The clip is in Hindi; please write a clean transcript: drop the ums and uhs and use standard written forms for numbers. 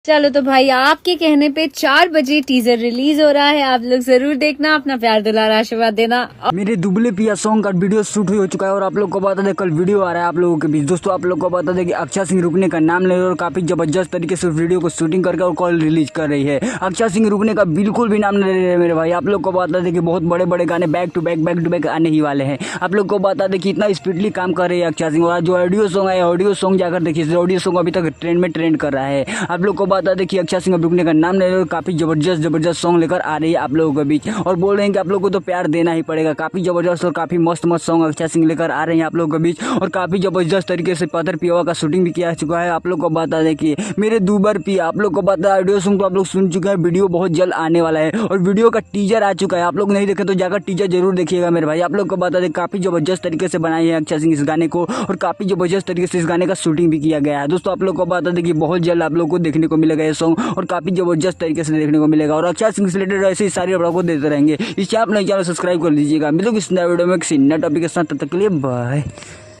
चलो तो भाई आपके कहने पे 4 बजे टीजर रिलीज हो रहा है। आप लोग जरूर देखना, अपना प्यार दुलार आशीर्वाद देना। मेरे दुबले पिया सॉन्ग का वीडियो शूट हो चुका है और आप लोग को बता दें कल वीडियो आ रहा है आप लोगों के बीच। दोस्तों आप लोग को बता दें कि अक्षय सिंह रुकने का नाम ले रही है और काफी जबरदस्त तरीके से वीडियो को शूटिंग करके और कल रिलीज कर रही है। अक्षय सिंह रुकने का बिल्कुल भी नाम नहीं ले रहे मेरे भाई। आप लोग को बता दें कि बहुत बड़े बड़े गाने बैक टू बैक आने ही वाले हैं। आप लोग को बता दें कि इतना स्पीडली काम कर रही है अक्षय सिंह। और जो ऑडियो सॉन्ग है ऑडियो सॉन्ग जाकर देखिए, ऑडियो सॉन्ग अभी तक ट्रेंड कर रहा है। आप लोग को बता दें कि अक्षय सिंह अब रुकने का नाम ले रहे और काफी जबरदस्त सॉन्ग लेकर आ रही है आप लोगों के बीच और बोल रहे हैं कि आप लोगों को तो प्यार देना ही पड़ेगा। काफी जबरदस्त और काफी मस्त सॉन्ग अक्षय सिंह लेकर आ रहे हैं आप लोगों के बीच और काफी जबरदस्त तरीके से पत्थर पिया का शूटिंग भी किया चुका है। आप लोग को बता दें कि मेरे दूबर पिया, आप लोग को बता ऑडियो सॉन्ग तो आप लोग सुन चुके हैं, वीडियो बहुत जल्द आने वाला है और वीडियो का टीजर आ चुका है। आप लोग नहीं देखे तो जाकर टीजर जरूर देखिएगा मेरे भाई। आप लोग को बता दें काफी जबरदस्त तरीके से बनाई है अक्षय सिंह इस गाने को और काफी जबरदस्त तरीके से इस गाने का शूटिंग भी किया गया है। दोस्तों आप लोग को बता दें कि बहुत जल्द आप लोग को देखने को मिलेगा ये सॉन्ग और काफी जबरदस्त तरीके से देखने को मिलेगा और अक्षय सिंह से रिलेटेड ऐसे ही सारी अपलोड को देते रहेंगे। इस आप नए चैनल सब्सक्राइब कर लीजिएगा। मिलोगे इस नए वीडियो में किसी नए टॉपिक के साथ, तब तक के लिए बाय।